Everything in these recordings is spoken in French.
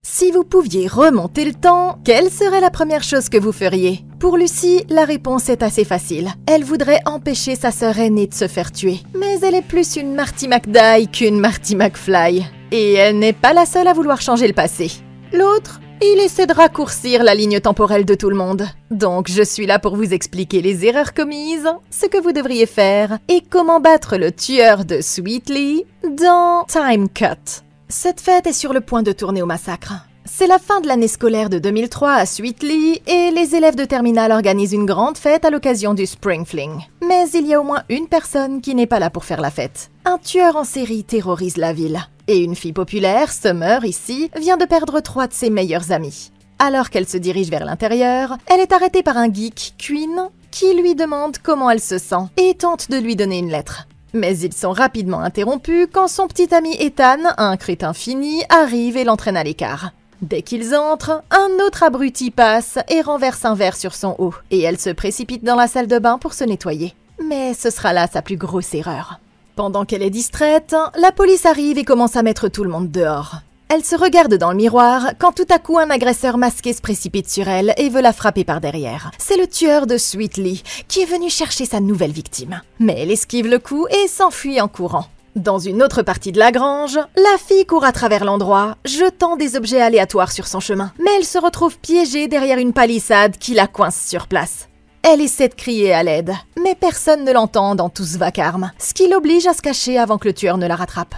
Si vous pouviez remonter le temps, quelle serait la première chose que vous feriez? Pour Lucy, la réponse est assez facile. Elle voudrait empêcher sa sœur aînée de se faire tuer. Mais elle est plus une Marty McFly qu'une Marty McFly. Et elle n'est pas la seule à vouloir changer le passé. L'autre, il essaie de raccourcir la ligne temporelle de tout le monde. Donc je suis là pour vous expliquer les erreurs commises, ce que vous devriez faire, et comment battre le tueur de Sweetly dans Time Cut. Cette fête est sur le point de tourner au massacre. C'est la fin de l'année scolaire de 2003 à Sweetly et les élèves de terminale organisent une grande fête à l'occasion du Spring Fling. Mais il y a au moins une personne qui n'est pas là pour faire la fête. Un tueur en série terrorise la ville. Et une fille populaire, Summer ici, vient de perdre 3 de ses meilleurs amis. Alors qu'elle se dirige vers l'intérieur, elle est arrêtée par un geek, Queen, qui lui demande comment elle se sent et tente de lui donner une lettre. Mais ils sont rapidement interrompus quand son petit ami Ethan, un crétin fini, arrive et l'entraîne à l'écart. Dès qu'ils entrent, un autre abruti passe et renverse un verre sur son haut, et elle se précipite dans la salle de bain pour se nettoyer. Mais ce sera là sa plus grosse erreur. Pendant qu'elle est distraite, la police arrive et commence à mettre tout le monde dehors. Elle se regarde dans le miroir quand tout à coup un agresseur masqué se précipite sur elle et veut la frapper par derrière. C'est le tueur de Sweetly qui est venu chercher sa nouvelle victime. Mais elle esquive le coup et s'enfuit en courant. Dans une autre partie de la grange, la fille court à travers l'endroit, jetant des objets aléatoires sur son chemin. Mais elle se retrouve piégée derrière une palissade qui la coince sur place. Elle essaie de crier à l'aide, mais personne ne l'entend dans tout ce vacarme, ce qui l'oblige à se cacher avant que le tueur ne la rattrape.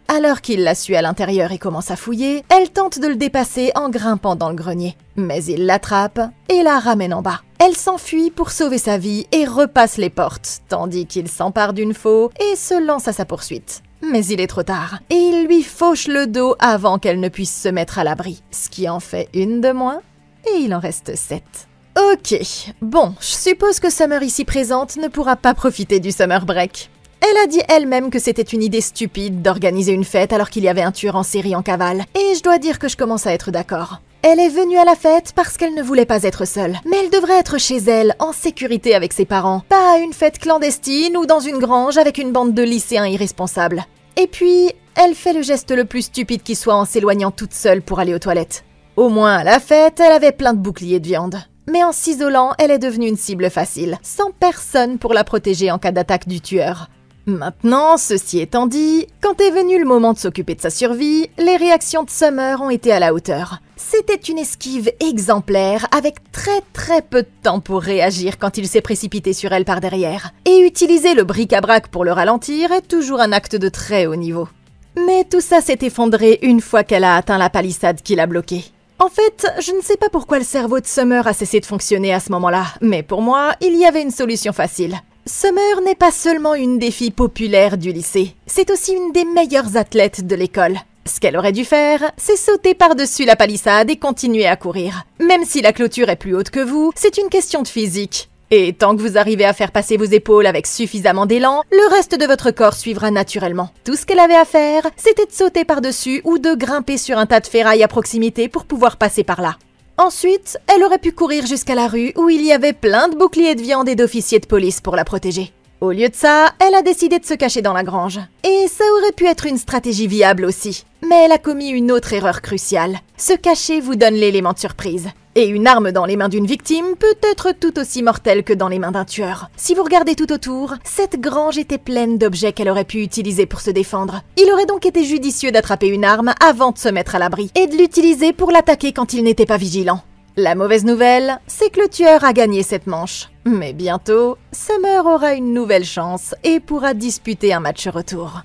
Alors qu'il la suit à l'intérieur et commence à fouiller, elle tente de le dépasser en grimpant dans le grenier. Mais il l'attrape et la ramène en bas. Elle s'enfuit pour sauver sa vie et repasse les portes, tandis qu'il s'empare d'une faux et se lance à sa poursuite. Mais il est trop tard, et il lui fauche le dos avant qu'elle ne puisse se mettre à l'abri, ce qui en fait une de moins, et il en reste 7. Ok, bon, je suppose que Summer ici présente ne pourra pas profiter du Summer Break. Elle a dit elle-même que c'était une idée stupide d'organiser une fête alors qu'il y avait un tueur en série en cavale, et je dois dire que je commence à être d'accord. Elle est venue à la fête parce qu'elle ne voulait pas être seule, mais elle devrait être chez elle, en sécurité avec ses parents, pas à une fête clandestine ou dans une grange avec une bande de lycéens irresponsables. Et puis, elle fait le geste le plus stupide qui soit en s'éloignant toute seule pour aller aux toilettes. Au moins à la fête, elle avait plein de boucliers de viande. Mais en s'isolant, elle est devenue une cible facile, sans personne pour la protéger en cas d'attaque du tueur. Maintenant, ceci étant dit, quand est venu le moment de s'occuper de sa survie, les réactions de Summer ont été à la hauteur. C'était une esquive exemplaire avec très peu de temps pour réagir quand il s'est précipité sur elle par derrière. Et utiliser le bric-à-brac pour le ralentir est toujours un acte de très haut niveau. Mais tout ça s'est effondré une fois qu'elle a atteint la palissade qui l'a bloquée. En fait, je ne sais pas pourquoi le cerveau de Summer a cessé de fonctionner à ce moment-là, mais pour moi, il y avait une solution facile. Summer n'est pas seulement une des filles populaires du lycée, c'est aussi une des meilleures athlètes de l'école. Ce qu'elle aurait dû faire, c'est sauter par-dessus la palissade et continuer à courir. Même si la clôture est plus haute que vous, c'est une question de physique. Et tant que vous arrivez à faire passer vos épaules avec suffisamment d'élan, le reste de votre corps suivra naturellement. Tout ce qu'elle avait à faire, c'était de sauter par-dessus ou de grimper sur un tas de ferraille à proximité pour pouvoir passer par là. Ensuite, elle aurait pu courir jusqu'à la rue où il y avait plein de boucliers de viande et d'officiers de police pour la protéger. Au lieu de ça, elle a décidé de se cacher dans la grange. Et ça aurait pu être une stratégie viable aussi. Mais elle a commis une autre erreur cruciale. Se cacher vous donne l'élément de surprise. Et une arme dans les mains d'une victime peut être tout aussi mortelle que dans les mains d'un tueur. Si vous regardez tout autour, cette grange était pleine d'objets qu'elle aurait pu utiliser pour se défendre. Il aurait donc été judicieux d'attraper une arme avant de se mettre à l'abri, et de l'utiliser pour l'attaquer quand il n'était pas vigilant. La mauvaise nouvelle, c'est que le tueur a gagné cette manche. Mais bientôt, Summer aura une nouvelle chance et pourra disputer un match retour.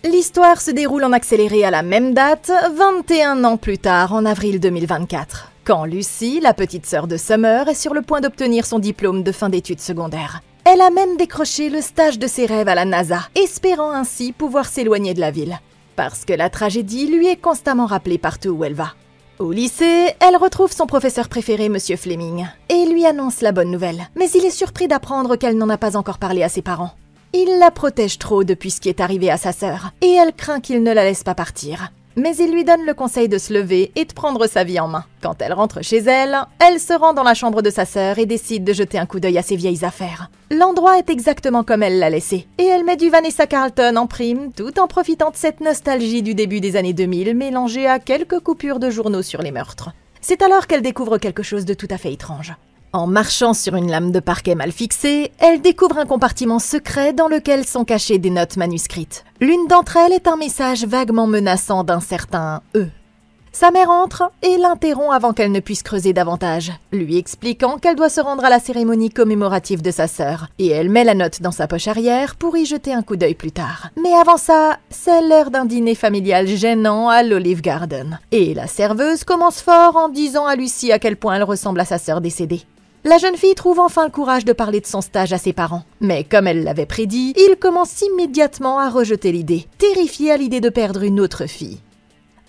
L'histoire se déroule en accéléré à la même date, 21 ans plus tard, en avril 2024, quand Lucy, la petite sœur de Summer, est sur le point d'obtenir son diplôme de fin d'études secondaires. Elle a même décroché le stage de ses rêves à la NASA, espérant ainsi pouvoir s'éloigner de la ville. Parce que la tragédie lui est constamment rappelée partout où elle va. Au lycée, elle retrouve son professeur préféré, Monsieur Fleming, et lui annonce la bonne nouvelle. Mais il est surpris d'apprendre qu'elle n'en a pas encore parlé à ses parents. Il la protège trop depuis ce qui est arrivé à sa sœur, et elle craint qu'il ne la laisse pas partir. Mais il lui donne le conseil de se lever et de prendre sa vie en main. Quand elle rentre chez elle, elle se rend dans la chambre de sa sœur et décide de jeter un coup d'œil à ses vieilles affaires. L'endroit est exactement comme elle l'a laissé, et elle met du Vanessa Carlton en prime, tout en profitant de cette nostalgie du début des années 2000 mélangée à quelques coupures de journaux sur les meurtres. C'est alors qu'elle découvre quelque chose de tout à fait étrange. En marchant sur une lame de parquet mal fixée, elle découvre un compartiment secret dans lequel sont cachées des notes manuscrites. L'une d'entre elles est un message vaguement menaçant d'un certain « E ». Sa mère entre et l'interrompt avant qu'elle ne puisse creuser davantage, lui expliquant qu'elle doit se rendre à la cérémonie commémorative de sa sœur, et elle met la note dans sa poche arrière pour y jeter un coup d'œil plus tard. Mais avant ça, c'est l'heure d'un dîner familial gênant à l'Olive Garden, et la serveuse commence fort en disant à Lucy à quel point elle ressemble à sa sœur décédée. La jeune fille trouve enfin le courage de parler de son stage à ses parents. Mais comme elle l'avait prédit, ils commencent immédiatement à rejeter l'idée, terrifiés à l'idée de perdre une autre fille.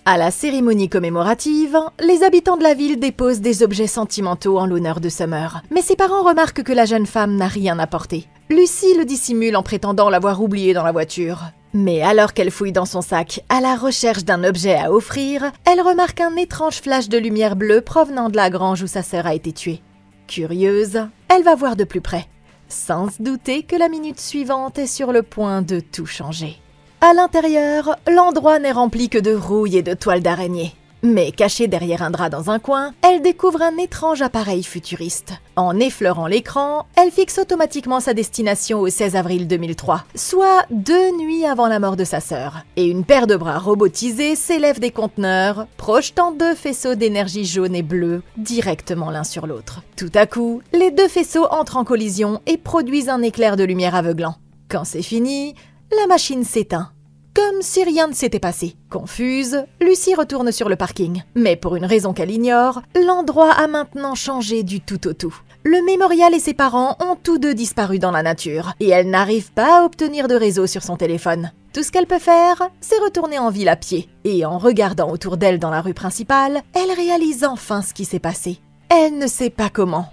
À la cérémonie commémorative, les habitants de la ville déposent des objets sentimentaux en l'honneur de Summer. Mais ses parents remarquent que la jeune femme n'a rien apporté. Lucy le dissimule en prétendant l'avoir oublié dans la voiture. Mais alors qu'elle fouille dans son sac à la recherche d'un objet à offrir, elle remarque un étrange flash de lumière bleue provenant de la grange où sa sœur a été tuée. Curieuse, elle va voir de plus près, sans se douter que la minute suivante est sur le point de tout changer. À l'intérieur, l'endroit n'est rempli que de rouille et de toiles d'araignée. Mais cachée derrière un drap dans un coin, elle découvre un étrange appareil futuriste. En effleurant l'écran, elle fixe automatiquement sa destination au 16 avril 2003, soit 2 nuits avant la mort de sa sœur. Et une paire de bras robotisés s'élève des conteneurs, projetant 2 faisceaux d'énergie jaune et bleue directement l'un sur l'autre. Tout à coup, les 2 faisceaux entrent en collision et produisent un éclair de lumière aveuglant. Quand c'est fini, la machine s'éteint. Comme si rien ne s'était passé. Confuse, Lucy retourne sur le parking. Mais pour une raison qu'elle ignore, l'endroit a maintenant changé du tout au tout. Le mémorial et ses parents ont tous deux disparu dans la nature, et elle n'arrive pas à obtenir de réseau sur son téléphone. Tout ce qu'elle peut faire, c'est retourner en ville à pied. Et en regardant autour d'elle dans la rue principale, elle réalise enfin ce qui s'est passé. Elle ne sait pas comment,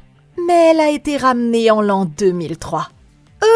mais elle a été ramenée en l'an 2003.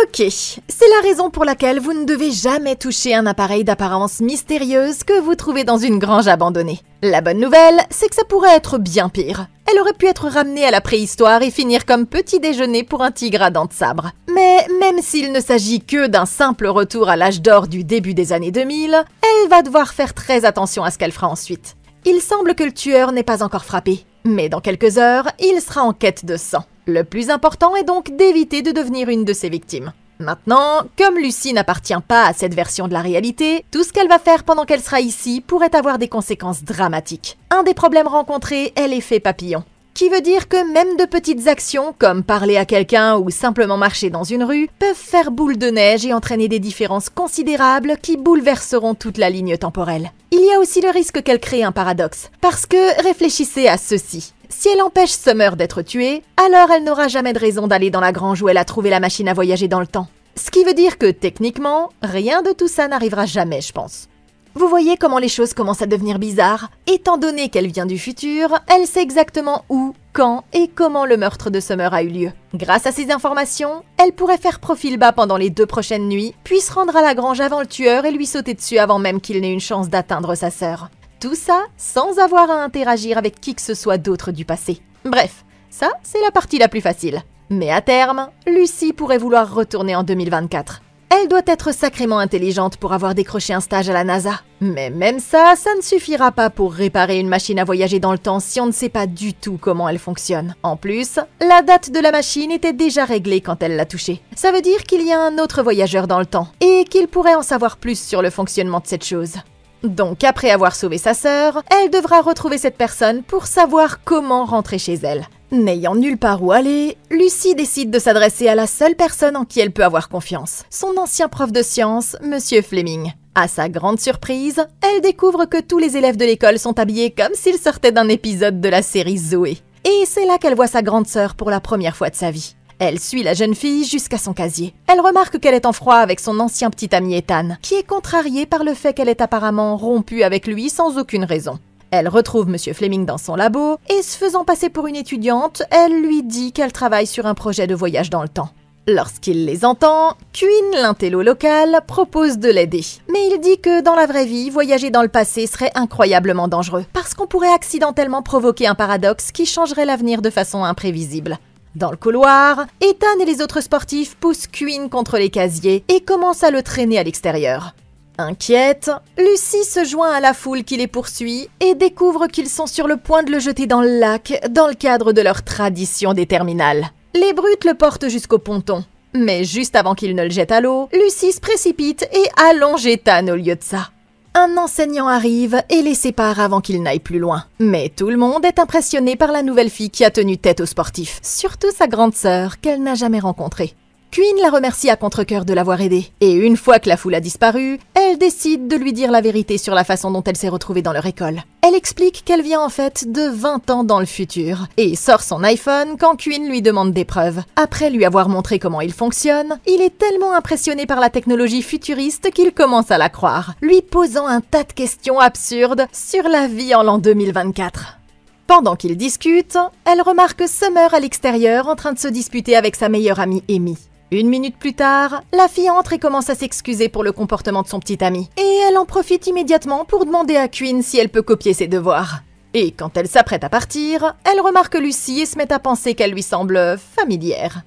Ok, c'est la raison pour laquelle vous ne devez jamais toucher un appareil d'apparence mystérieuse que vous trouvez dans une grange abandonnée. La bonne nouvelle, c'est que ça pourrait être bien pire. Elle aurait pu être ramenée à la préhistoire et finir comme petit déjeuner pour un tigre à dents de sabre. Mais même s'il ne s'agit que d'un simple retour à l'âge d'or du début des années 2000, elle va devoir faire très attention à ce qu'elle fera ensuite. Il semble que le tueur n'est pas encore frappé, mais dans quelques heures, il sera en quête de sang. Le plus important est donc d'éviter de devenir une de ses victimes. Maintenant, comme Lucy n'appartient pas à cette version de la réalité, tout ce qu'elle va faire pendant qu'elle sera ici pourrait avoir des conséquences dramatiques. Un des problèmes rencontrés est l'effet papillon, qui veut dire que même de petites actions, comme parler à quelqu'un ou simplement marcher dans une rue, peuvent faire boule de neige et entraîner des différences considérables qui bouleverseront toute la ligne temporelle. Il y a aussi le risque qu'elle crée un paradoxe, parce que réfléchissez à ceci. Si elle empêche Summer d'être tuée, alors elle n'aura jamais de raison d'aller dans la grange où elle a trouvé la machine à voyager dans le temps. Ce qui veut dire que, techniquement, rien de tout ça n'arrivera jamais, je pense. Vous voyez comment les choses commencent à devenir bizarres? Étant donné qu'elle vient du futur, elle sait exactement où, quand et comment le meurtre de Summer a eu lieu. Grâce à ces informations, elle pourrait faire profil bas pendant les 2 prochaines nuits, puis se rendre à la grange avant le tueur et lui sauter dessus avant même qu'il n'ait une chance d'atteindre sa sœur. Tout ça sans avoir à interagir avec qui que ce soit d'autre du passé. Bref, ça, c'est la partie la plus facile. Mais à terme, Lucy pourrait vouloir retourner en 2024. Elle doit être sacrément intelligente pour avoir décroché un stage à la NASA. Mais même ça, ça ne suffira pas pour réparer une machine à voyager dans le temps si on ne sait pas du tout comment elle fonctionne. En plus, la date de la machine était déjà réglée quand elle l'a touchée. Ça veut dire qu'il y a un autre voyageur dans le temps, et qu'il pourrait en savoir plus sur le fonctionnement de cette chose. Donc après avoir sauvé sa sœur, elle devra retrouver cette personne pour savoir comment rentrer chez elle. N'ayant nulle part où aller, Lucy décide de s'adresser à la seule personne en qui elle peut avoir confiance, son ancien prof de sciences, Monsieur Fleming. À sa grande surprise, elle découvre que tous les élèves de l'école sont habillés comme s'ils sortaient d'un épisode de la série Zoé. Et c'est là qu'elle voit sa grande sœur pour la première fois de sa vie. Elle suit la jeune fille jusqu'à son casier. Elle remarque qu'elle est en froid avec son ancien petit ami Ethan, qui est contrarié par le fait qu'elle est apparemment rompue avec lui sans aucune raison. Elle retrouve Monsieur Fleming dans son labo, et se faisant passer pour une étudiante, elle lui dit qu'elle travaille sur un projet de voyage dans le temps. Lorsqu'il les entend, Quinn, l'intello local, propose de l'aider. Mais il dit que dans la vraie vie, voyager dans le passé serait incroyablement dangereux, parce qu'on pourrait accidentellement provoquer un paradoxe qui changerait l'avenir de façon imprévisible. Dans le couloir, Ethan et les autres sportifs poussent Quinn contre les casiers et commencent à le traîner à l'extérieur. Inquiète, Lucy se joint à la foule qui les poursuit et découvre qu'ils sont sur le point de le jeter dans le lac dans le cadre de leur tradition des terminales. Les brutes le portent jusqu'au ponton, mais juste avant qu'ils ne le jettent à l'eau, Lucy se précipite et allonge Ethan au lieu de ça. Un enseignant arrive et les sépare avant qu'ils n'aillent plus loin. Mais tout le monde est impressionné par la nouvelle fille qui a tenu tête aux sportifs, surtout sa grande sœur qu'elle n'a jamais rencontrée. Quinn la remercie à contre-cœur de l'avoir aidée, et une fois que la foule a disparu, elle décide de lui dire la vérité sur la façon dont elle s'est retrouvée dans leur école. Elle explique qu'elle vient en fait de 20 ans dans le futur, et sort son iPhone quand Quinn lui demande des preuves. Après lui avoir montré comment il fonctionne, il est tellement impressionné par la technologie futuriste qu'il commence à la croire, lui posant un tas de questions absurdes sur la vie en l'an 2024. Pendant qu'ils discutent, elle remarque Summer à l'extérieur en train de se disputer avec sa meilleure amie Amy. 1 minute plus tard, la fille entre et commence à s'excuser pour le comportement de son petit ami. Et elle en profite immédiatement pour demander à Quinn si elle peut copier ses devoirs. Et quand elle s'apprête à partir, elle remarque Lucy et se met à penser qu'elle lui semble familière.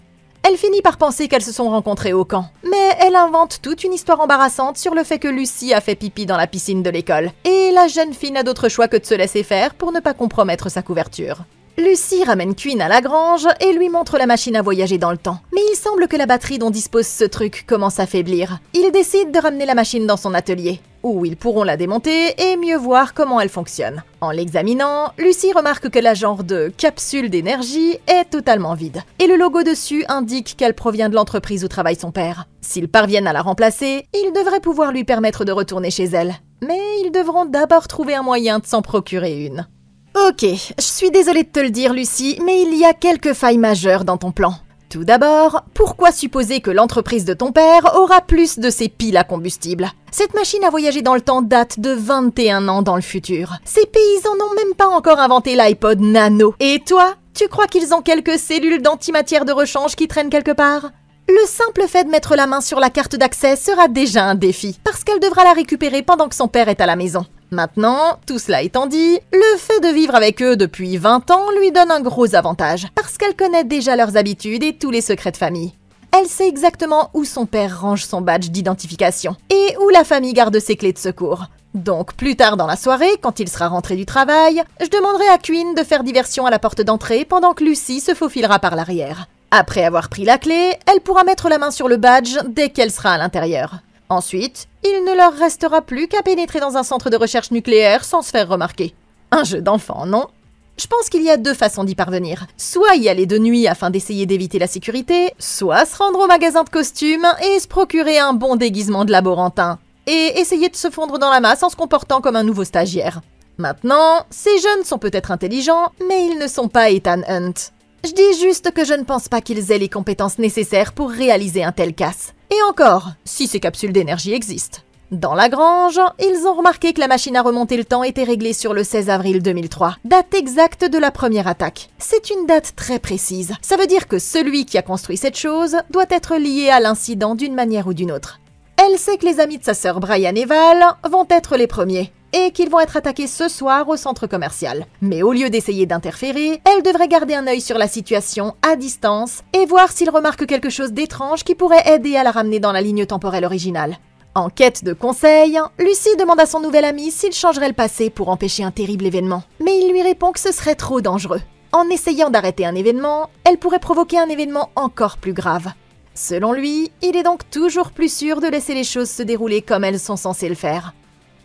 Elle finit par penser qu'elles se sont rencontrées au camp. Mais elle invente toute une histoire embarrassante sur le fait que Lucy a fait pipi dans la piscine de l'école. Et la jeune fille n'a d'autre choix que de se laisser faire pour ne pas compromettre sa couverture. Lucy ramène Quinn à la grange et lui montre la machine à voyager dans le temps. Mais il semble que la batterie dont dispose ce truc commence à faiblir. Il décide de ramener la machine dans son atelier, où ils pourront la démonter et mieux voir comment elle fonctionne. En l'examinant, Lucy remarque que la genre de capsule d'énergie est totalement vide. Et le logo dessus indique qu'elle provient de l'entreprise où travaille son père. S'ils parviennent à la remplacer, ils devraient pouvoir lui permettre de retourner chez elle. Mais ils devront d'abord trouver un moyen de s'en procurer une. Ok, je suis désolée de te le dire, Lucy, mais il y a quelques failles majeures dans ton plan. Tout d'abord, pourquoi supposer que l'entreprise de ton père aura plus de ces piles à combustible? Cette machine à voyager dans le temps date de 21 ans dans le futur. Ces paysans n'ont même pas encore inventé l'iPod Nano. Et toi, tu crois qu'ils ont quelques cellules d'antimatière de rechange qui traînent quelque part? Le simple fait de mettre la main sur la carte d'accès sera déjà un défi, parce qu'elle devra la récupérer pendant que son père est à la maison. Maintenant, tout cela étant dit, le fait de vivre avec eux depuis 20 ans lui donne un gros avantage, parce qu'elle connaît déjà leurs habitudes et tous les secrets de famille. Elle sait exactement où son père range son badge d'identification, et où la famille garde ses clés de secours. Donc plus tard dans la soirée, quand il sera rentré du travail, je demanderai à Quinn de faire diversion à la porte d'entrée pendant que Lucy se faufilera par l'arrière. Après avoir pris la clé, elle pourra mettre la main sur le badge dès qu'elle sera à l'intérieur. Ensuite, il ne leur restera plus qu'à pénétrer dans un centre de recherche nucléaire sans se faire remarquer. Un jeu d'enfant, non? Je pense qu'il y a 2 façons d'y parvenir. Soit y aller de nuit afin d'essayer d'éviter la sécurité, soit se rendre au magasin de costumes et se procurer un bon déguisement de laborantin. Et essayer de se fondre dans la masse en se comportant comme un nouveau stagiaire. Maintenant, ces jeunes sont peut-être intelligents, mais ils ne sont pas Ethan Hunt. Je dis juste que je ne pense pas qu'ils aient les compétences nécessaires pour réaliser un tel casse. Et encore, si ces capsules d'énergie existent. Dans la grange, ils ont remarqué que la machine à remonter le temps était réglée sur le 16 avril 2003, date exacte de la première attaque. C'est une date très précise. Ça veut dire que celui qui a construit cette chose doit être lié à l'incident d'une manière ou d'une autre. Elle sait que les amis de sa sœur Brian et Val vont être les premiers, et qu'ils vont être attaqués ce soir au centre commercial. Mais au lieu d'essayer d'interférer, elle devrait garder un œil sur la situation à distance et voir s'il remarque quelque chose d'étrange qui pourrait aider à la ramener dans la ligne temporelle originale. En quête de conseils, Lucy demande à son nouvel ami s'il changerait le passé pour empêcher un terrible événement. Mais il lui répond que ce serait trop dangereux. En essayant d'arrêter un événement, elle pourrait provoquer un événement encore plus grave. Selon lui, il est donc toujours plus sûr de laisser les choses se dérouler comme elles sont censées le faire.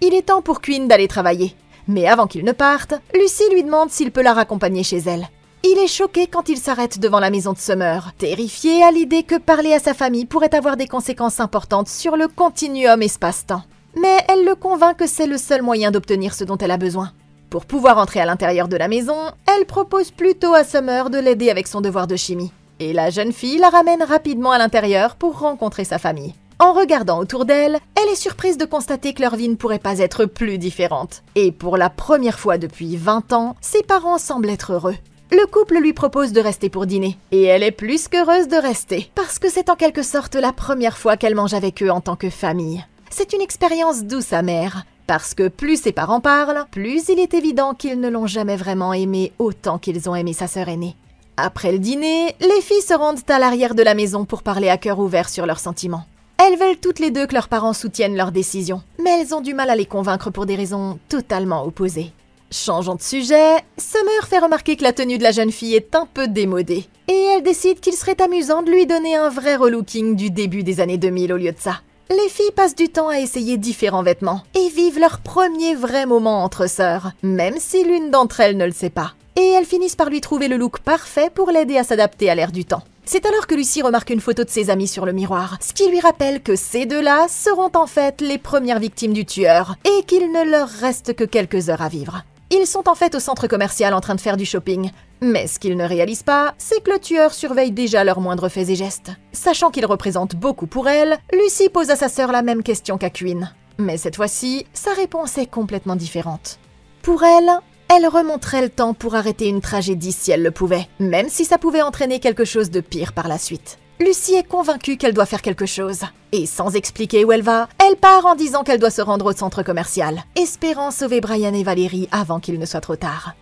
Il est temps pour Quinn d'aller travailler. Mais avant qu'il ne parte, Lucy lui demande s'il peut la raccompagner chez elle. Il est choqué quand il s'arrête devant la maison de Summer, terrifié à l'idée que parler à sa famille pourrait avoir des conséquences importantes sur le continuum espace-temps. Mais elle le convainc que c'est le seul moyen d'obtenir ce dont elle a besoin. Pour pouvoir entrer à l'intérieur de la maison, elle propose plutôt à Summer de l'aider avec son devoir de chimie. Et la jeune fille la ramène rapidement à l'intérieur pour rencontrer sa famille. En regardant autour d'elle, elle est surprise de constater que leur vie ne pourrait pas être plus différente. Et pour la première fois depuis 20 ans, ses parents semblent être heureux. le couple lui propose de rester pour dîner. Et elle est plus qu'heureuse de rester, parce que c'est en quelque sorte la première fois qu'elle mange avec eux en tant que famille. C'est une expérience douce amère, parce que plus ses parents parlent, plus il est évident qu'ils ne l'ont jamais vraiment aimé autant qu'ils ont aimé sa sœur aînée. Après le dîner, les filles se rendent à l'arrière de la maison pour parler à cœur ouvert sur leurs sentiments. Elles veulent toutes les deux que leurs parents soutiennent leur décision, mais elles ont du mal à les convaincre pour des raisons totalement opposées. Changeons de sujet, Summer fait remarquer que la tenue de la jeune fille est un peu démodée, et elle décide qu'il serait amusant de lui donner un vrai relooking du début des années 2000 au lieu de ça. Les filles passent du temps à essayer différents vêtements, et vivent leur premier vrai moment entre sœurs, même si l'une d'entre elles ne le sait pas. Et elles finissent par lui trouver le look parfait pour l'aider à s'adapter à l'air du temps. C'est alors que Lucy remarque une photo de ses amis sur le miroir, ce qui lui rappelle que ces deux-là seront en fait les premières victimes du tueur, et qu'il ne leur reste que quelques heures à vivre. Ils sont en fait au centre commercial en train de faire du shopping, mais ce qu'ils ne réalisent pas, c'est que le tueur surveille déjà leurs moindres faits et gestes. Sachant qu'il représente beaucoup pour elle, Lucy pose à sa sœur la même question qu'à Quinn. Mais cette fois-ci, sa réponse est complètement différente. Pour elle, elle remonterait le temps pour arrêter une tragédie si elle le pouvait, même si ça pouvait entraîner quelque chose de pire par la suite. Lucy est convaincue qu'elle doit faire quelque chose. Et sans expliquer où elle va, elle part en disant qu'elle doit se rendre au centre commercial, espérant sauver Brian et Valérie avant qu'il ne soit trop tard.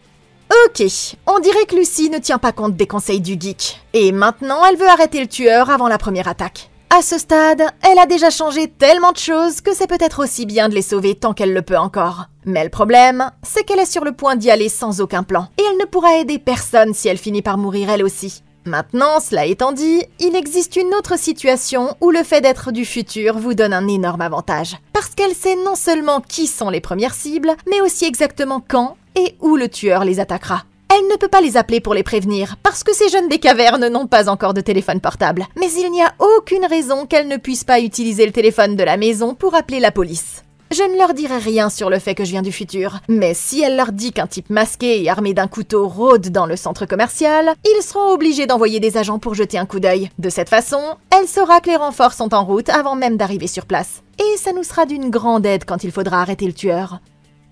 Ok, on dirait que Lucy ne tient pas compte des conseils du geek. Et maintenant, elle veut arrêter le tueur avant la première attaque. À ce stade, elle a déjà changé tellement de choses que c'est peut-être aussi bien de les sauver tant qu'elle le peut encore. Mais le problème, c'est qu'elle est sur le point d'y aller sans aucun plan. Et elle ne pourra aider personne si elle finit par mourir elle aussi. Maintenant, cela étant dit, il existe une autre situation où le fait d'être du futur vous donne un énorme avantage. Parce qu'elle sait non seulement qui sont les premières cibles, mais aussi exactement quand et où le tueur les attaquera. Elle ne peut pas les appeler pour les prévenir, parce que ces jeunes des cavernes n'ont pas encore de téléphone portable. Mais il n'y a aucune raison qu'elles ne puissent pas utiliser le téléphone de la maison pour appeler la police. Je ne leur dirai rien sur le fait que je viens du futur, mais si elle leur dit qu'un type masqué et armé d'un couteau rôde dans le centre commercial, ils seront obligés d'envoyer des agents pour jeter un coup d'œil. De cette façon, elle saura que les renforts sont en route avant même d'arriver sur place. Et ça nous sera d'une grande aide quand il faudra arrêter le tueur.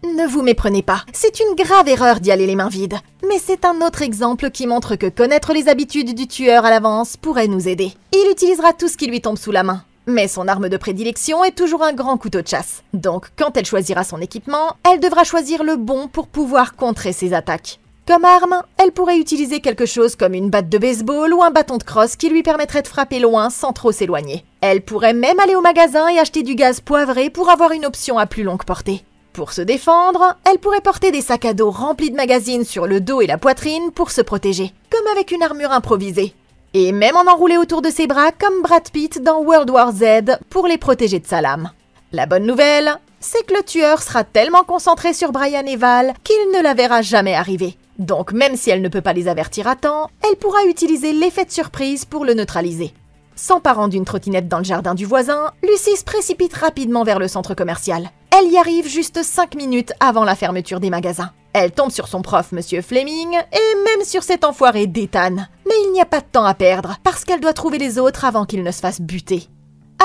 Ne vous méprenez pas, c'est une grave erreur d'y aller les mains vides. Mais c'est un autre exemple qui montre que connaître les habitudes du tueur à l'avance pourrait nous aider. Il utilisera tout ce qui lui tombe sous la main. Mais son arme de prédilection est toujours un grand couteau de chasse. Donc, quand elle choisira son équipement, elle devra choisir le bon pour pouvoir contrer ses attaques. Comme arme, elle pourrait utiliser quelque chose comme une batte de baseball ou un bâton de crosse qui lui permettrait de frapper loin sans trop s'éloigner. Elle pourrait même aller au magasin et acheter du gaz poivré pour avoir une option à plus longue portée. Pour se défendre, elle pourrait porter des sacs à dos remplis de magazines sur le dos et la poitrine pour se protéger, comme avec une armure improvisée. Et même en enrouler autour de ses bras comme Brad Pitt dans World War Z pour les protéger de sa lame. La bonne nouvelle, c'est que le tueur sera tellement concentré sur Brian et Val qu'il ne la verra jamais arriver. Donc même si elle ne peut pas les avertir à temps, elle pourra utiliser l'effet de surprise pour le neutraliser. S'emparant d'une trottinette dans le jardin du voisin, Lucy se précipite rapidement vers le centre commercial. Elle y arrive juste 5 minutes avant la fermeture des magasins. Elle tombe sur son prof, Monsieur Fleming, et même sur cet enfoiré d'Ethan. Mais il n'y a pas de temps à perdre, parce qu'elle doit trouver les autres avant qu'ils ne se fassent buter.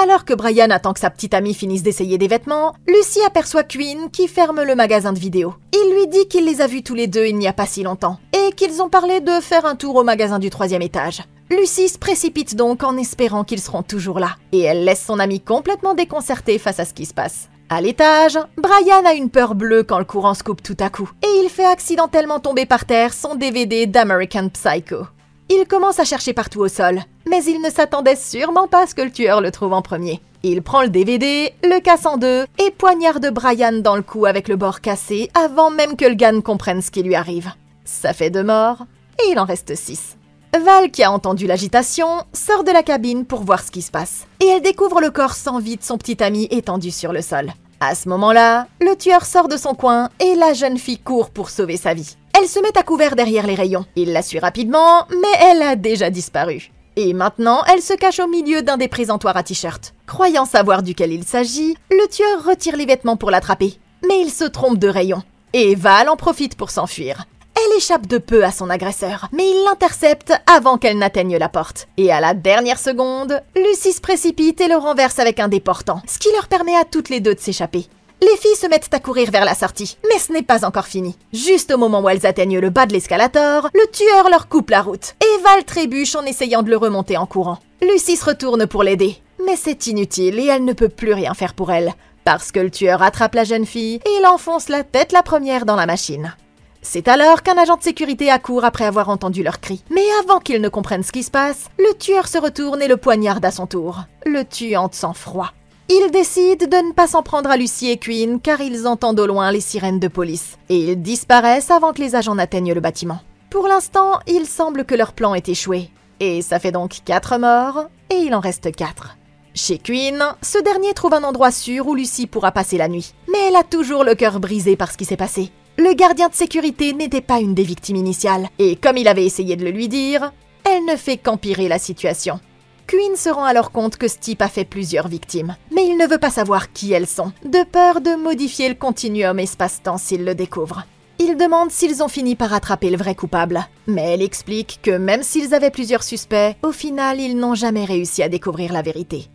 Alors que Brian attend que sa petite amie finisse d'essayer des vêtements, Lucy aperçoit Quinn qui ferme le magasin de vidéos. Il lui dit qu'il les a vus tous les deux il n'y a pas si longtemps, et qu'ils ont parlé de faire un tour au magasin du 3e étage. Lucy se précipite donc en espérant qu'ils seront toujours là, et elle laisse son amie complètement déconcertée face à ce qui se passe. À l'étage, Brian a une peur bleue quand le courant se coupe tout à coup, et il fait accidentellement tomber par terre son DVD d'American Psycho. Il commence à chercher partout au sol, mais il ne s'attendait sûrement pas à ce que le tueur le trouve en premier. Il prend le DVD, le casse en deux, et poignarde Brian dans le cou avec le bord cassé avant même que le gars ne comprenne ce qui lui arrive. Ça fait 2 morts, et il en reste 6. Val, qui a entendu l'agitation, sort de la cabine pour voir ce qui se passe. Et elle découvre le corps sans vie de son petit ami étendu sur le sol. À ce moment-là, le tueur sort de son coin et la jeune fille court pour sauver sa vie. Elle se met à couvert derrière les rayons. Il la suit rapidement, mais elle a déjà disparu. Et maintenant, elle se cache au milieu d'un des présentoirs à t-shirt. Croyant savoir duquel il s'agit, le tueur retire les vêtements pour l'attraper. Mais il se trompe de rayon. Et Val en profite pour s'enfuir. Elle échappe de peu à son agresseur, mais il l'intercepte avant qu'elle n'atteigne la porte. Et à la dernière seconde, Lucy se précipite et le renverse avec un dé portant, ce qui leur permet à toutes les deux de s'échapper. Les filles se mettent à courir vers la sortie, mais ce n'est pas encore fini. Juste au moment où elles atteignent le bas de l'escalator, le tueur leur coupe la route. Et Val trébuche en essayant de le remonter en courant. Lucy se retourne pour l'aider, mais c'est inutile et elle ne peut plus rien faire pour elle, parce que le tueur attrape la jeune fille et l'enfonce la tête la première dans la machine. C'est alors qu'un agent de sécurité accourt après avoir entendu leurs cris. Mais avant qu'ils ne comprennent ce qui se passe, le tueur se retourne et le poignarde à son tour, le tuant de sang-froid. Il décide de ne pas s'en prendre à Lucy et Quinn car ils entendent au loin les sirènes de police et ils disparaissent avant que les agents n'atteignent le bâtiment. Pour l'instant, il semble que leur plan ait échoué. Et ça fait donc 4 morts et il en reste 4. Chez Quinn, ce dernier trouve un endroit sûr où Lucy pourra passer la nuit. Mais elle a toujours le cœur brisé par ce qui s'est passé. Le gardien de sécurité n'était pas une des victimes initiales et comme il avait essayé de le lui dire, elle ne fait qu'empirer la situation. Quinn se rend alors compte que ce type a fait plusieurs victimes, mais il ne veut pas savoir qui elles sont, de peur de modifier le continuum espace-temps s'il le découvre. Il demande s'ils ont fini par attraper le vrai coupable, mais elle explique que même s'ils avaient plusieurs suspects, au final ils n'ont jamais réussi à découvrir la vérité.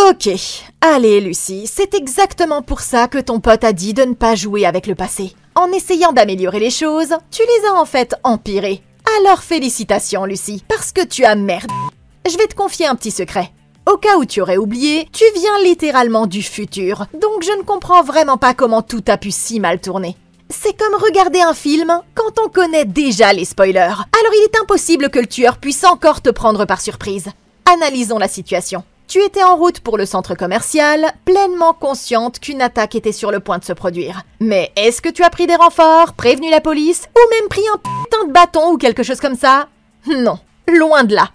Ok, allez Lucy, c'est exactement pour ça que ton pote a dit de ne pas jouer avec le passé. En essayant d'améliorer les choses, tu les as en fait empirées. Alors félicitations Lucy, parce que tu as merdé. Je vais te confier un petit secret. Au cas où tu aurais oublié, tu viens littéralement du futur, donc je ne comprends vraiment pas comment tout a pu si mal tourner. C'est comme regarder un film quand on connaît déjà les spoilers. Alors il est impossible que le tueur puisse encore te prendre par surprise. Analysons la situation. Tu étais en route pour le centre commercial, pleinement consciente qu'une attaque était sur le point de se produire. Mais est-ce que tu as pris des renforts, prévenu la police, ou même pris un putain de bâton ou quelque chose comme ça? Non, loin de là.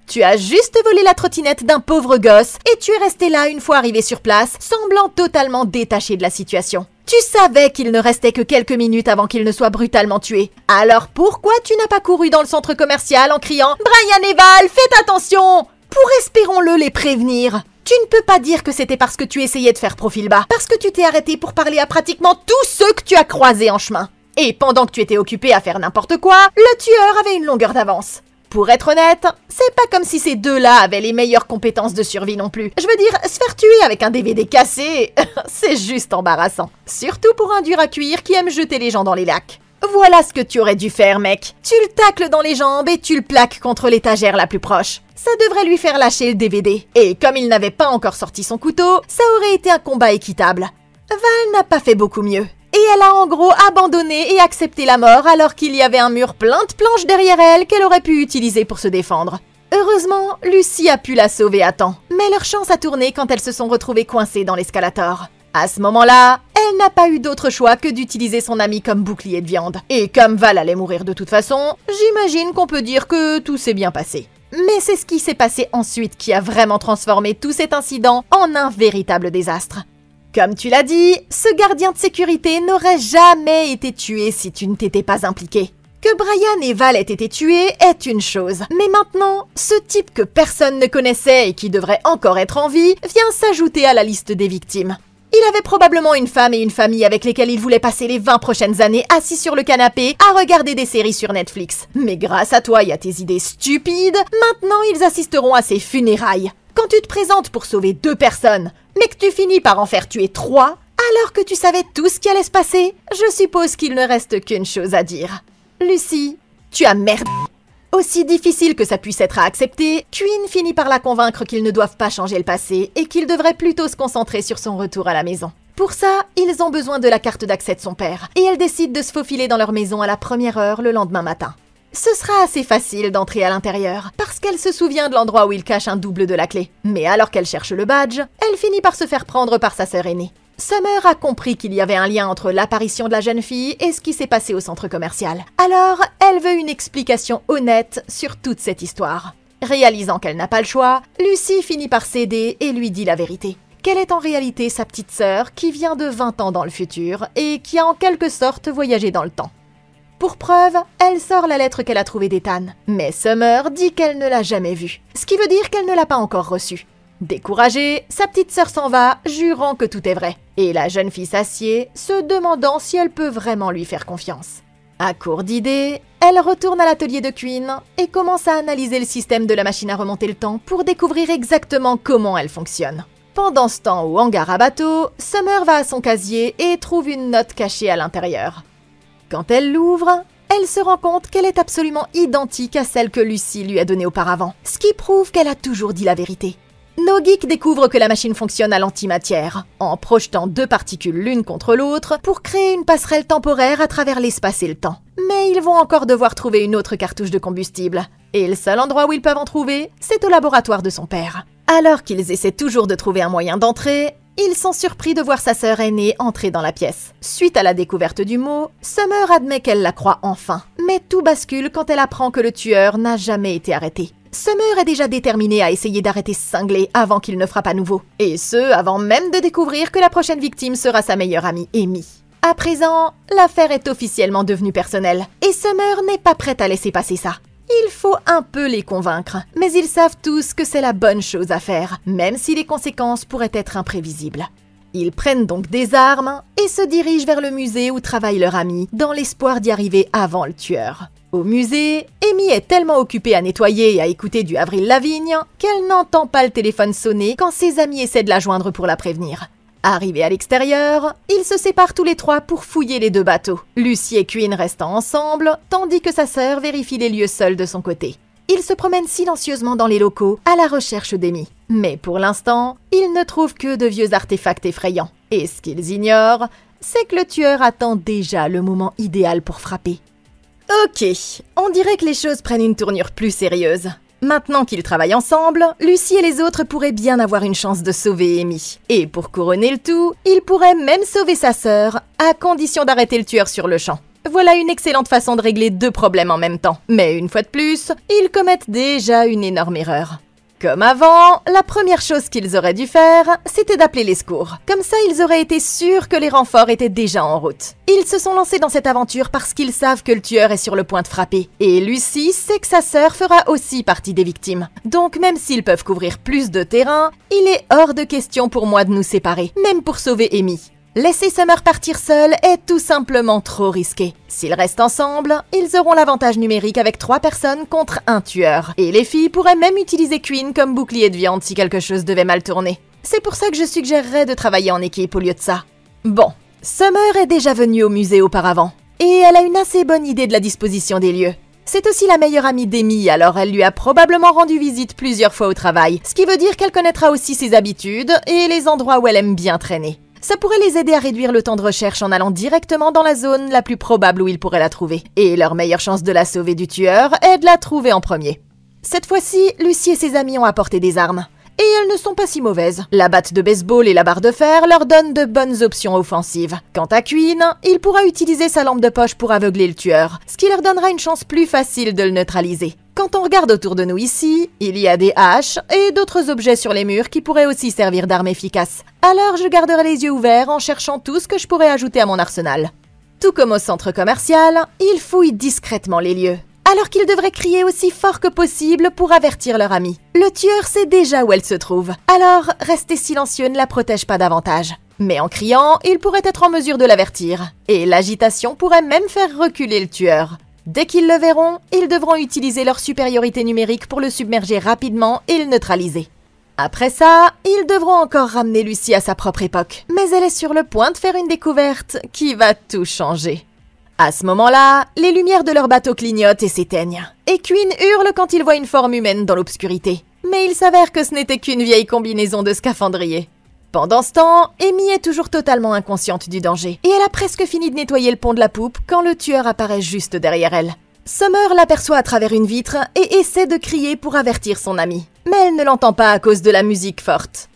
Tu as juste volé la trottinette d'un pauvre gosse et tu es resté là une fois arrivé sur place, semblant totalement détaché de la situation. Tu savais qu'il ne restait que quelques minutes avant qu'il ne soit brutalement tué. Alors pourquoi tu n'as pas couru dans le centre commercial en criant « Brian et Val, faites attention !» Pour, espérons-le, les prévenir. Tu ne peux pas dire que c'était parce que tu essayais de faire profil bas, parce que tu t'es arrêté pour parler à pratiquement tous ceux que tu as croisés en chemin. Et pendant que tu étais occupé à faire n'importe quoi, le tueur avait une longueur d'avance. Pour être honnête, c'est pas comme si ces deux-là avaient les meilleures compétences de survie non plus. Je veux dire, se faire tuer avec un DVD cassé, c'est juste embarrassant. Surtout pour un dur à cuire qui aime jeter les gens dans les lacs. Voilà ce que tu aurais dû faire, mec. Tu le tacles dans les jambes et tu le plaques contre l'étagère la plus proche. Ça devrait lui faire lâcher le DVD. Et comme il n'avait pas encore sorti son couteau, ça aurait été un combat équitable. Val n'a pas fait beaucoup mieux. Et elle a en gros abandonné et accepté la mort alors qu'il y avait un mur plein de planches derrière elle qu'elle aurait pu utiliser pour se défendre. Heureusement, Lucy a pu la sauver à temps. Mais leur chance a tourné quand elles se sont retrouvées coincées dans l'escalator. À ce moment-là, elle n'a pas eu d'autre choix que d'utiliser son ami comme bouclier de viande. Et comme Val allait mourir de toute façon, j'imagine qu'on peut dire que tout s'est bien passé. Mais c'est ce qui s'est passé ensuite qui a vraiment transformé tout cet incident en un véritable désastre. Comme tu l'as dit, ce gardien de sécurité n'aurait jamais été tué si tu ne t'étais pas impliqué. Que Brian et Val aient été tués est une chose, mais maintenant, ce type que personne ne connaissait et qui devrait encore être en vie vient s'ajouter à la liste des victimes. Il avait probablement une femme et une famille avec lesquelles il voulait passer les 20 prochaines années assis sur le canapé à regarder des séries sur Netflix. Mais grâce à toi et à tes idées stupides, maintenant ils assisteront à ses funérailles. Quand tu te présentes pour sauver 2 personnes, mais que tu finis par en faire tuer 3, alors que tu savais tout ce qui allait se passer, je suppose qu'il ne reste qu'une chose à dire. Lucy, tu as merdé. Aussi difficile que ça puisse être à accepter, Quinn finit par la convaincre qu'ils ne doivent pas changer le passé et qu'ils devraient plutôt se concentrer sur son retour à la maison. Pour ça, ils ont besoin de la carte d'accès de son père et elle décide de se faufiler dans leur maison à la première heure le lendemain matin. Ce sera assez facile d'entrer à l'intérieur, parce qu'elle se souvient de l'endroit où il cache un double de la clé. Mais alors qu'elle cherche le badge, elle finit par se faire prendre par sa sœur aînée. Summer a compris qu'il y avait un lien entre l'apparition de la jeune fille et ce qui s'est passé au centre commercial. Alors, elle veut une explication honnête sur toute cette histoire. Réalisant qu'elle n'a pas le choix, Lucy finit par céder et lui dit la vérité. Qu'elle est en réalité sa petite sœur qui vient de 20 ans dans le futur et qui a en quelque sorte voyagé dans le temps. Pour preuve, elle sort la lettre qu'elle a trouvée d'Ethan. Mais Summer dit qu'elle ne l'a jamais vue, ce qui veut dire qu'elle ne l'a pas encore reçue. Découragée, sa petite sœur s'en va, jurant que tout est vrai. Et la jeune fille s'assied, se demandant si elle peut vraiment lui faire confiance. À court d'idées, elle retourne à l'atelier de Quinn et commence à analyser le système de la machine à remonter le temps pour découvrir exactement comment elle fonctionne. Pendant ce temps, au hangar à bateau, Summer va à son casier et trouve une note cachée à l'intérieur. Quand elle l'ouvre, elle se rend compte qu'elle est absolument identique à celle que Lucy lui a donnée auparavant, ce qui prouve qu'elle a toujours dit la vérité. Nos geeks découvrent que la machine fonctionne à l'antimatière, en projetant deux particules l'une contre l'autre pour créer une passerelle temporaire à travers l'espace et le temps. Mais ils vont encore devoir trouver une autre cartouche de combustible. Et le seul endroit où ils peuvent en trouver, c'est au laboratoire de son père. Alors qu'ils essaient toujours de trouver un moyen d'entrer, ils sont surpris de voir sa sœur aînée entrer dans la pièce. Suite à la découverte du mot, Summer admet qu'elle la croit enfin. Mais tout bascule quand elle apprend que le tueur n'a jamais été arrêté. Summer est déjà déterminée à essayer d'arrêter ce cinglé avant qu'il ne frappe à nouveau. Et ce, avant même de découvrir que la prochaine victime sera sa meilleure amie, Amy. À présent, l'affaire est officiellement devenue personnelle. Et Summer n'est pas prête à laisser passer ça. Il faut un peu les convaincre, mais ils savent tous que c'est la bonne chose à faire, même si les conséquences pourraient être imprévisibles. Ils prennent donc des armes et se dirigent vers le musée où travaille leur ami, dans l'espoir d'y arriver avant le tueur. Au musée, Amy est tellement occupée à nettoyer et à écouter du Avril Lavigne qu'elle n'entend pas le téléphone sonner quand ses amis essaient de la joindre pour la prévenir. Arrivés à l'extérieur, ils se séparent tous les trois pour fouiller les deux bateaux. Lucy et Quinn restant ensemble, tandis que sa sœur vérifie les lieux seuls de son côté. Ils se promènent silencieusement dans les locaux à la recherche d'Amy. Mais pour l'instant, ils ne trouvent que de vieux artefacts effrayants. Et ce qu'ils ignorent, c'est que le tueur attend déjà le moment idéal pour frapper. Ok, on dirait que les choses prennent une tournure plus sérieuse. Maintenant qu'ils travaillent ensemble, Lucy et les autres pourraient bien avoir une chance de sauver Amy. Et pour couronner le tout, ils pourraient même sauver sa sœur, à condition d'arrêter le tueur sur le champ. Voilà une excellente façon de régler deux problèmes en même temps. Mais une fois de plus, ils commettent déjà une énorme erreur. Comme avant, la première chose qu'ils auraient dû faire, c'était d'appeler les secours. Comme ça, ils auraient été sûrs que les renforts étaient déjà en route. Ils se sont lancés dans cette aventure parce qu'ils savent que le tueur est sur le point de frapper. Et Lucy sait que sa sœur fera aussi partie des victimes. Donc même s'ils peuvent couvrir plus de terrain, il est hors de question pour moi de nous séparer, même pour sauver Amy. Laisser Summer partir seule est tout simplement trop risqué. S'ils restent ensemble, ils auront l'avantage numérique avec 3 personnes contre un tueur. Et les filles pourraient même utiliser Quinn comme bouclier de viande si quelque chose devait mal tourner. C'est pour ça que je suggérerais de travailler en équipe au lieu de ça. Bon, Summer est déjà venue au musée auparavant. Et elle a une assez bonne idée de la disposition des lieux. C'est aussi la meilleure amie d'Amy, alors elle lui a probablement rendu visite plusieurs fois au travail. Ce qui veut dire qu'elle connaîtra aussi ses habitudes et les endroits où elle aime bien traîner. Ça pourrait les aider à réduire le temps de recherche en allant directement dans la zone la plus probable où ils pourraient la trouver. Et leur meilleure chance de la sauver du tueur est de la trouver en premier. Cette fois-ci, Lucy et ses amis ont apporté des armes. Et elles ne sont pas si mauvaises. La batte de baseball et la barre de fer leur donnent de bonnes options offensives. Quant à Quinn, il pourra utiliser sa lampe de poche pour aveugler le tueur, ce qui leur donnera une chance plus facile de le neutraliser. Quand on regarde autour de nous ici, il y a des haches et d'autres objets sur les murs qui pourraient aussi servir d'armes efficaces. Alors je garderai les yeux ouverts en cherchant tout ce que je pourrais ajouter à mon arsenal. Tout comme au centre commercial, ils fouillent discrètement les lieux. Alors qu'ils devraient crier aussi fort que possible pour avertir leur amie. Le tueur sait déjà où elle se trouve, alors rester silencieux ne la protège pas davantage. Mais en criant, ils pourraient être en mesure de l'avertir. Et l'agitation pourrait même faire reculer le tueur. Dès qu'ils le verront, ils devront utiliser leur supériorité numérique pour le submerger rapidement et le neutraliser. Après ça, ils devront encore ramener Lucy à sa propre époque. Mais elle est sur le point de faire une découverte qui va tout changer. À ce moment-là, les lumières de leur bateau clignotent et s'éteignent. Et Quinn hurle quand il voit une forme humaine dans l'obscurité. Mais il s'avère que ce n'était qu'une vieille combinaison de scaphandrier. Pendant ce temps, Amy est toujours totalement inconsciente du danger. Et elle a presque fini de nettoyer le pont de la poupe quand le tueur apparaît juste derrière elle. Summer l'aperçoit à travers une vitre et essaie de crier pour avertir son amie. Mais elle ne l'entend pas à cause de la musique forte.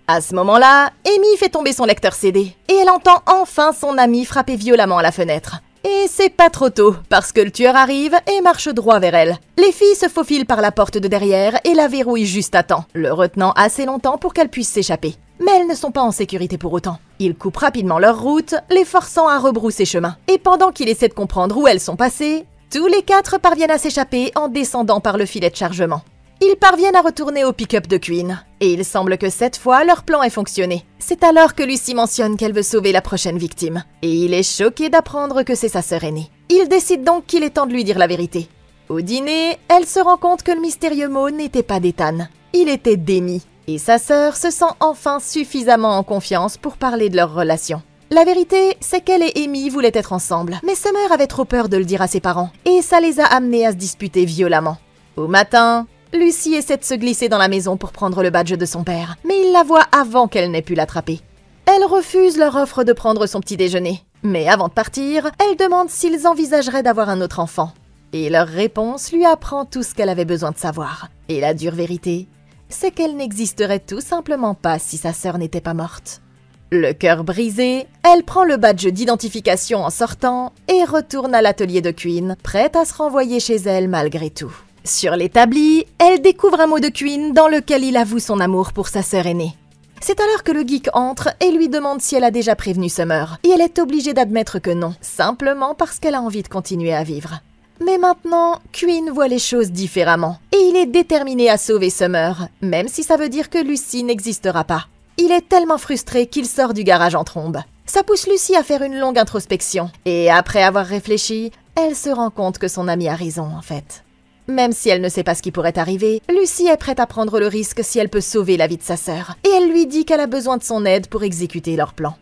À ce moment-là, Amy fait tomber son lecteur CD. Et elle entend enfin son amie frapper violemment à la fenêtre. Et c'est pas trop tôt, parce que le tueur arrive et marche droit vers elle. Les filles se faufilent par la porte de derrière et la verrouillent juste à temps, le retenant assez longtemps pour qu'elle puisse s'échapper. Mais elles ne sont pas en sécurité pour autant. Ils coupent rapidement leur route, les forçant à rebrousser chemin. Et pendant qu'il essaie de comprendre où elles sont passées, tous les 4 parviennent à s'échapper en descendant par le filet de chargement. Ils parviennent à retourner au pick-up de Quinn. Et il semble que cette fois, leur plan ait fonctionné. C'est alors que Lucy mentionne qu'elle veut sauver la prochaine victime. Et il est choqué d'apprendre que c'est sa sœur aînée. Il décide donc qu'il est temps de lui dire la vérité. Au dîner, elle se rend compte que le mystérieux mot n'était pas d'Ethan. Il était d'Amy. Et sa sœur se sent enfin suffisamment en confiance pour parler de leur relation. La vérité, c'est qu'elle et Amy voulaient être ensemble, mais Summer avait trop peur de le dire à ses parents, et ça les a amenés à se disputer violemment. Au matin, Lucy essaie de se glisser dans la maison pour prendre le badge de son père, mais il la voit avant qu'elle n'ait pu l'attraper. Elle refuse leur offre de prendre son petit déjeuner, mais avant de partir, elle demande s'ils envisageraient d'avoir un autre enfant. Et leur réponse lui apprend tout ce qu'elle avait besoin de savoir. Et la dure vérité, c'est qu'elle n'existerait tout simplement pas si sa sœur n'était pas morte. Le cœur brisé, elle prend le badge d'identification en sortant et retourne à l'atelier de Queen, prête à se renvoyer chez elle malgré tout. Sur l'établi, elle découvre un mot de Queen dans lequel il avoue son amour pour sa sœur aînée. C'est alors que le geek entre et lui demande si elle a déjà prévenu Summer, et elle est obligée d'admettre que non, simplement parce qu'elle a envie de continuer à vivre. Mais maintenant, Queen voit les choses différemment, et il est déterminé à sauver Summer, même si ça veut dire que Lucy n'existera pas. Il est tellement frustré qu'il sort du garage en trombe. Ça pousse Lucy à faire une longue introspection, et après avoir réfléchi, elle se rend compte que son amie a raison en fait. Même si elle ne sait pas ce qui pourrait arriver, Lucy est prête à prendre le risque si elle peut sauver la vie de sa sœur, et elle lui dit qu'elle a besoin de son aide pour exécuter leur plan.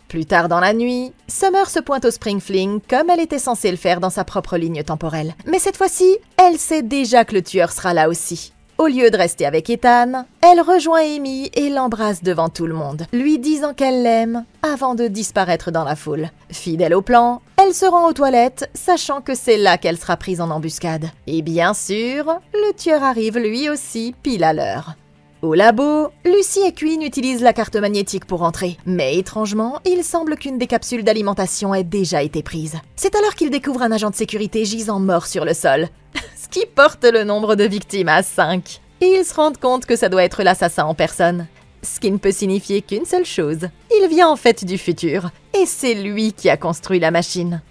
Plus tard dans la nuit, Summer se pointe au Spring Fling comme elle était censée le faire dans sa propre ligne temporelle. Mais cette fois-ci, elle sait déjà que le tueur sera là aussi. Au lieu de rester avec Ethan, elle rejoint Amy et l'embrasse devant tout le monde, lui disant qu'elle l'aime avant de disparaître dans la foule. Fidèle au plan, elle se rend aux toilettes, sachant que c'est là qu'elle sera prise en embuscade. Et bien sûr, le tueur arrive lui aussi pile à l'heure. Au labo, Lucy et Queen utilisent la carte magnétique pour entrer, mais étrangement, il semble qu'une des capsules d'alimentation ait déjà été prise. C'est alors qu'ils découvrent un agent de sécurité gisant mort sur le sol, ce qui porte le nombre de victimes à 5. Et ils se rendent compte que ça doit être l'assassin en personne, ce qui ne peut signifier qu'une seule chose. Il vient en fait du futur, et c'est lui qui a construit la machine.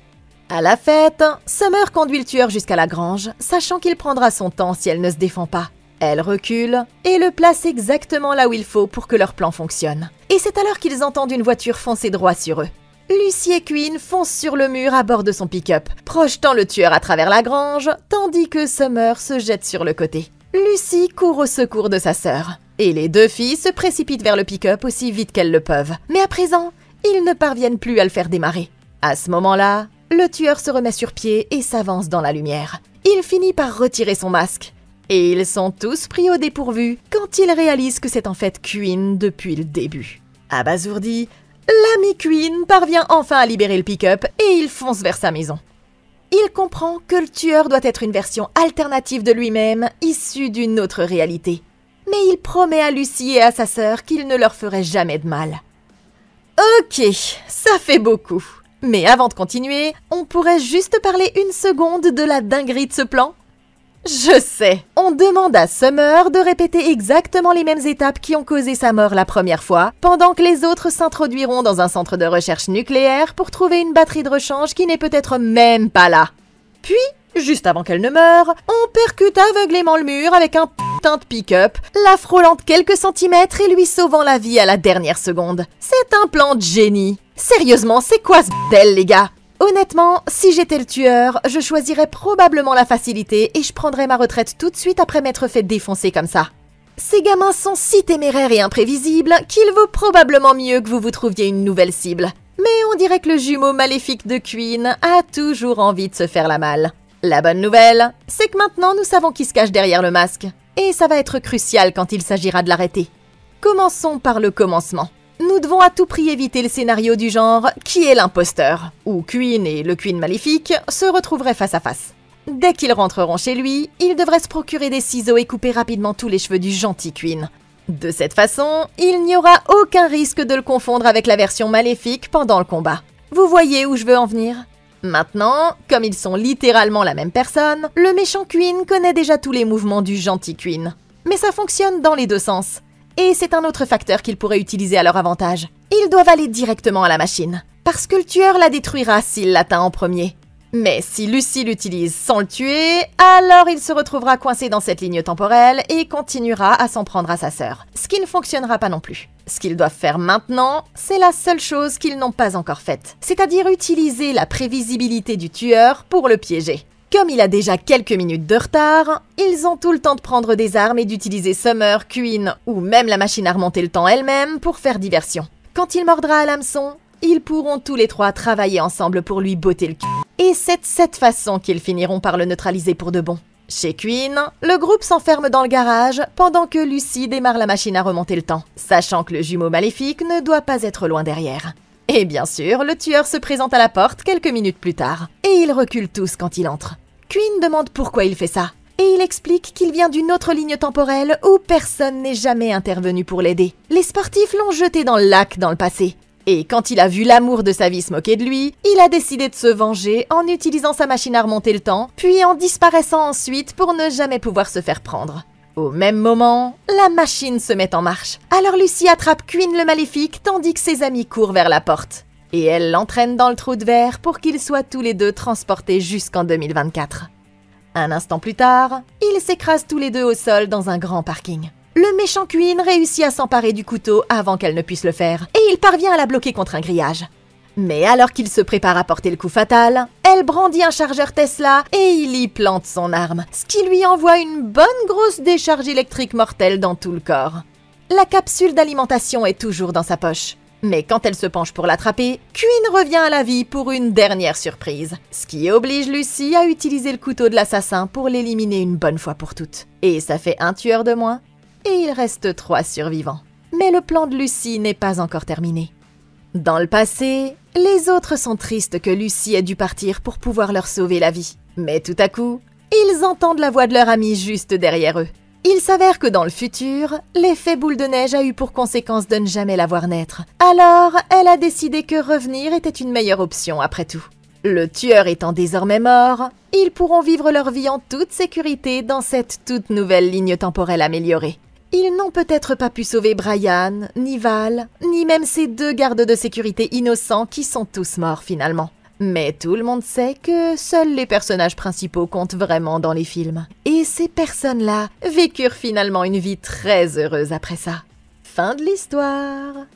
À la fête, Summer conduit le tueur jusqu'à la grange, sachant qu'il prendra son temps si elle ne se défend pas. Elle recule et le place exactement là où il faut pour que leur plan fonctionne. Et c'est alors qu'ils entendent une voiture foncer droit sur eux. Lucy et Queen foncent sur le mur à bord de son pick-up, projetant le tueur à travers la grange, tandis que Summer se jette sur le côté. Lucy court au secours de sa sœur, et les deux filles se précipitent vers le pick-up aussi vite qu'elles le peuvent. Mais à présent, ils ne parviennent plus à le faire démarrer. À ce moment-là, le tueur se remet sur pied et s'avance dans la lumière. Il finit par retirer son masque. Et ils sont tous pris au dépourvu quand ils réalisent que c'est en fait Queen depuis le début. Abasourdi, l'ami Queen parvient enfin à libérer le pick-up et il fonce vers sa maison. Il comprend que le tueur doit être une version alternative de lui-même, issue d'une autre réalité. Mais il promet à Lucy et à sa sœur qu'il ne leur ferait jamais de mal. Ok, ça fait beaucoup. Mais avant de continuer, on pourrait juste parler une seconde de la dinguerie de ce plan ? Je sais, on demande à Summer de répéter exactement les mêmes étapes qui ont causé sa mort la première fois, pendant que les autres s'introduiront dans un centre de recherche nucléaire pour trouver une batterie de rechange qui n'est peut-être même pas là. Puis, juste avant qu'elle ne meure, on percute aveuglément le mur avec un putain de pick-up, la frôlant de quelques centimètres et lui sauvant la vie à la dernière seconde. C'est un plan de génie. Sérieusement, c'est quoi ce bordel, les gars ? Honnêtement, si j'étais le tueur, je choisirais probablement la facilité et je prendrais ma retraite tout de suite après m'être fait défoncer comme ça. Ces gamins sont si téméraires et imprévisibles qu'il vaut probablement mieux que vous vous trouviez une nouvelle cible. Mais on dirait que le jumeau maléfique de Queen a toujours envie de se faire la malle. La bonne nouvelle, c'est que maintenant nous savons qui se cache derrière le masque. Et ça va être crucial quand il s'agira de l'arrêter. Commençons par le commencement. Nous devons à tout prix éviter le scénario du genre « Qui est l'imposteur ?», où Queen et le Queen maléfique se retrouveraient face à face. Dès qu'ils rentreront chez lui, il devrait se procurer des ciseaux et couper rapidement tous les cheveux du gentil Queen. De cette façon, il n'y aura aucun risque de le confondre avec la version maléfique pendant le combat. Vous voyez où je veux en venir ? Maintenant, comme ils sont littéralement la même personne, le méchant Queen connaît déjà tous les mouvements du gentil Queen. Mais ça fonctionne dans les deux sens. Et c'est un autre facteur qu'ils pourraient utiliser à leur avantage. Ils doivent aller directement à la machine, parce que le tueur la détruira s'il l'atteint en premier. Mais si Lucy l'utilise sans le tuer, alors il se retrouvera coincé dans cette ligne temporelle et continuera à s'en prendre à sa sœur, ce qui ne fonctionnera pas non plus. Ce qu'ils doivent faire maintenant, c'est la seule chose qu'ils n'ont pas encore faite, c'est-à-dire utiliser la prévisibilité du tueur pour le piéger. Comme il a déjà quelques minutes de retard, ils ont tout le temps de prendre des armes et d'utiliser Summer, Queen ou même la machine à remonter le temps elle-même pour faire diversion. Quand il mordra à l'hameçon, ils pourront tous les trois travailler ensemble pour lui botter le cul. Et c'est de cette façon qu'ils finiront par le neutraliser pour de bon. Chez Queen, le groupe s'enferme dans le garage pendant que Lucy démarre la machine à remonter le temps, sachant que le jumeau maléfique ne doit pas être loin derrière. Et bien sûr, le tueur se présente à la porte quelques minutes plus tard, et ils reculent tous quand il entre. Queen demande pourquoi il fait ça, et il explique qu'il vient d'une autre ligne temporelle où personne n'est jamais intervenu pour l'aider. Les sportifs l'ont jeté dans le lac dans le passé. Et quand il a vu l'amour de sa vie se moquer de lui, il a décidé de se venger en utilisant sa machine à remonter le temps, puis en disparaissant ensuite pour ne jamais pouvoir se faire prendre. Au même moment, la machine se met en marche. Alors Lucy attrape Queen le maléfique tandis que ses amis courent vers la porte. Et elle l'entraîne dans le trou de verre pour qu'ils soient tous les deux transportés jusqu'en 2024. Un instant plus tard, ils s'écrasent tous les deux au sol dans un grand parking. Le méchant Queen réussit à s'emparer du couteau avant qu'elle ne puisse le faire, et il parvient à la bloquer contre un grillage. Mais alors qu'il se prépare à porter le coup fatal, elle brandit un chargeur Tesla et il y plante son arme, ce qui lui envoie une bonne grosse décharge électrique mortelle dans tout le corps. La capsule d'alimentation est toujours dans sa poche. Mais quand elle se penche pour l'attraper, Queen revient à la vie pour une dernière surprise, ce qui oblige Lucy à utiliser le couteau de l'assassin pour l'éliminer une bonne fois pour toutes. Et ça fait un tueur de moins, et il reste 3 survivants. Mais le plan de Lucy n'est pas encore terminé. Dans le passé, les autres sont tristes que Lucy ait dû partir pour pouvoir leur sauver la vie. Mais tout à coup, ils entendent la voix de leur amie juste derrière eux. Il s'avère que dans le futur, l'effet boule de neige a eu pour conséquence de ne jamais la voir naître. Alors, elle a décidé que revenir était une meilleure option après tout. Le tueur étant désormais mort, ils pourront vivre leur vie en toute sécurité dans cette toute nouvelle ligne temporelle améliorée. Ils n'ont peut-être pas pu sauver Brian, ni Val, ni même ces 2 gardes de sécurité innocents qui sont tous morts finalement. Mais tout le monde sait que seuls les personnages principaux comptent vraiment dans les films. Et ces personnes-là vécurent finalement une vie très heureuse après ça. Fin de l'histoire.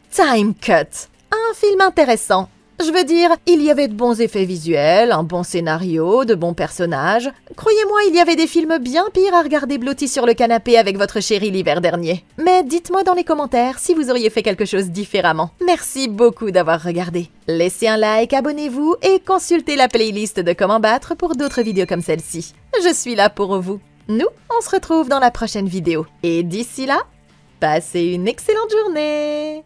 Time Cut. Un film intéressant. Je veux dire, il y avait de bons effets visuels, un bon scénario, de bons personnages. Croyez-moi, il y avait des films bien pires à regarder blotti sur le canapé avec votre chérie l'hiver dernier. Mais dites-moi dans les commentaires si vous auriez fait quelque chose différemment. Merci beaucoup d'avoir regardé. Laissez un like, abonnez-vous et consultez la playlist de Comment battre pour d'autres vidéos comme celle-ci. Je suis là pour vous. Nous, on se retrouve dans la prochaine vidéo. Et d'ici là, passez une excellente journée!